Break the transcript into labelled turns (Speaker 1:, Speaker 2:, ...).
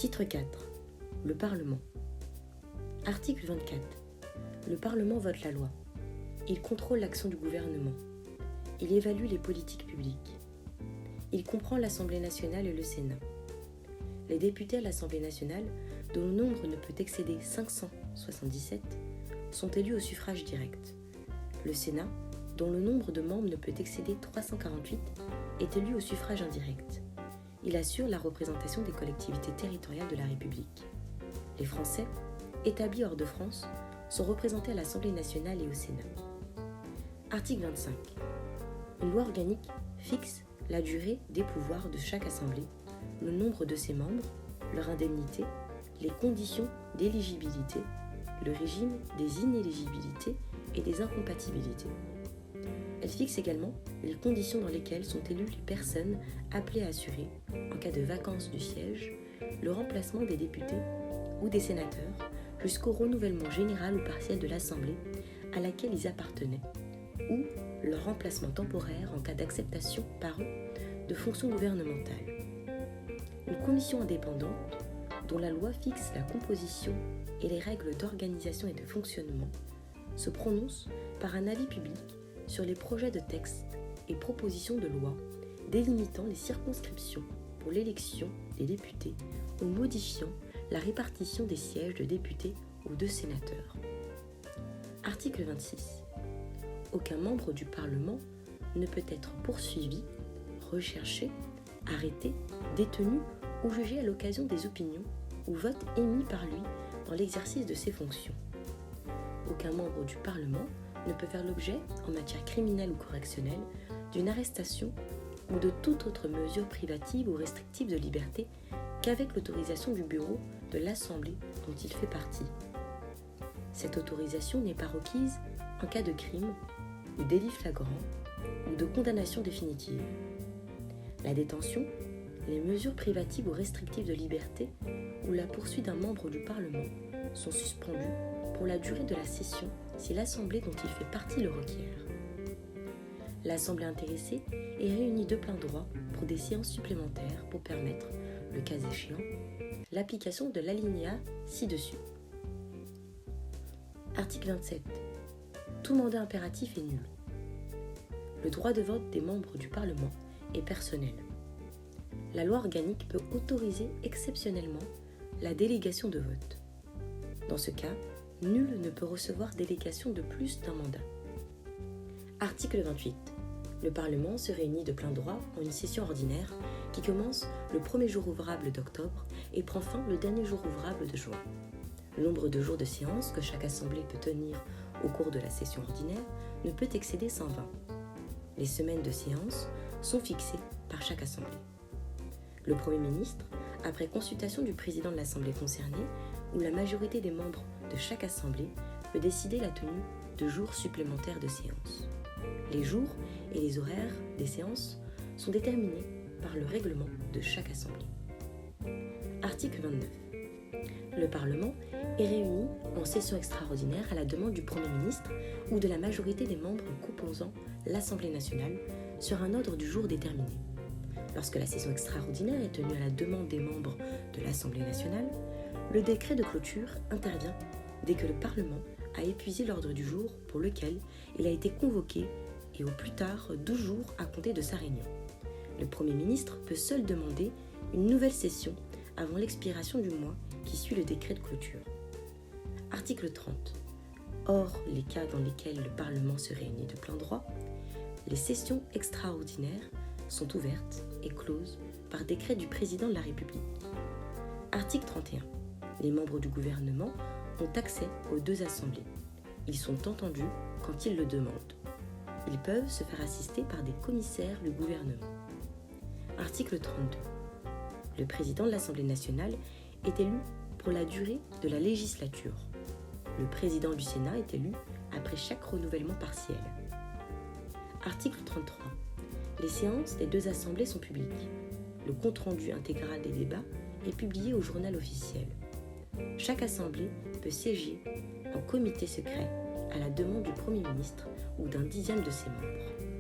Speaker 1: Titre 4. Le Parlement. Article 24. Le Parlement vote la loi. Il contrôle l'action du gouvernement. Il évalue les politiques publiques. Il comprend l'Assemblée nationale et le Sénat. Les députés à l'Assemblée nationale, dont le nombre ne peut excéder 577, sont élus au suffrage direct. Le Sénat, dont le nombre de membres ne peut excéder 348, est élu au suffrage indirect. Il assure la représentation des collectivités territoriales de la République. Les Français, établis hors de France, sont représentés à l'Assemblée nationale et au Sénat. Article 25. Une loi organique fixe la durée des pouvoirs de chaque assemblée, le nombre de ses membres, leur indemnité, les conditions d'éligibilité, le régime des inéligibilités et des incompatibilités. Elle fixe également les conditions dans lesquelles sont élues les personnes appelées à assurer, en cas de vacance du siège, le remplacement des députés ou des sénateurs jusqu'au renouvellement général ou partiel de l'Assemblée à laquelle ils appartenaient, ou leur remplacement temporaire en cas d'acceptation par eux de fonctions gouvernementales. Une commission indépendante, dont la loi fixe la composition et les règles d'organisation et de fonctionnement, se prononce par un avis public sur les projets de textes et propositions de loi délimitant les circonscriptions pour l'élection des députés ou modifiant la répartition des sièges de députés ou de sénateurs. Article 26. Aucun membre du Parlement ne peut être poursuivi, recherché, arrêté, détenu ou jugé à l'occasion des opinions ou votes émis par lui dans l'exercice de ses fonctions. Aucun membre du Parlement ne peut faire l'objet, en matière criminelle ou correctionnelle, d'une arrestation ou de toute autre mesure privative ou restrictive de liberté qu'avec l'autorisation du bureau de l'Assemblée dont il fait partie. Cette autorisation n'est pas requise en cas de crime ou délit flagrant ou de condamnation définitive. La détention, les mesures privatives ou restrictives de liberté ou la poursuite d'un membre du Parlement sont suspendues pour la durée de la session si l'Assemblée dont il fait partie le requiert. L'Assemblée intéressée est réunie de plein droit pour des séances supplémentaires pour permettre, le cas échéant, l'application de l'alinéa ci-dessus. Article 27. Tout mandat impératif est nul. Le droit de vote des membres du Parlement est personnel. La loi organique peut autoriser exceptionnellement la délégation de vote. Dans ce cas, nul ne peut recevoir délégation de plus d'un mandat. Article 28. Le Parlement se réunit de plein droit en une session ordinaire qui commence le premier jour ouvrable d'octobre et prend fin le dernier jour ouvrable de juin. Le nombre de jours de séance que chaque assemblée peut tenir au cours de la session ordinaire ne peut excéder 120. Les semaines de séance sont fixées par chaque assemblée. Le Premier ministre, après consultation du président de l'assemblée concernée ou la majorité des membres de chaque assemblée, peut décider la tenue de jours supplémentaires de séance. Les jours et les horaires des séances sont déterminés par le règlement de chaque assemblée. Article 29. Le Parlement est réuni en session extraordinaire à la demande du Premier ministre ou de la majorité des membres composant l'Assemblée nationale sur un ordre du jour déterminé. Lorsque la session extraordinaire est tenue à la demande des membres de l'Assemblée nationale, le décret de clôture intervient dès que le Parlement a épuisé l'ordre du jour pour lequel il a été convoqué et au plus tard 12 jours à compter de sa réunion. Le Premier ministre peut seul demander une nouvelle session avant l'expiration du mois qui suit le décret de clôture. Article 30. Hors les cas dans lesquels le Parlement se réunit de plein droit, les sessions extraordinaires sont ouvertes et closes par décret du président de la République. Article 31. Les membres du gouvernement ont accès aux deux assemblées. Ils sont entendus quand ils le demandent. Ils peuvent se faire assister par des commissaires du gouvernement. Article 32. Le président de l'Assemblée nationale est élu pour la durée de la législature. Le président du Sénat est élu après chaque renouvellement partiel. Article 33. Les séances des deux assemblées sont publiques. Le compte-rendu intégral des débats est publié au journal officiel. Chaque assemblée peut siéger en comité secret à la demande du Premier ministre ou d'un dixième de ses membres.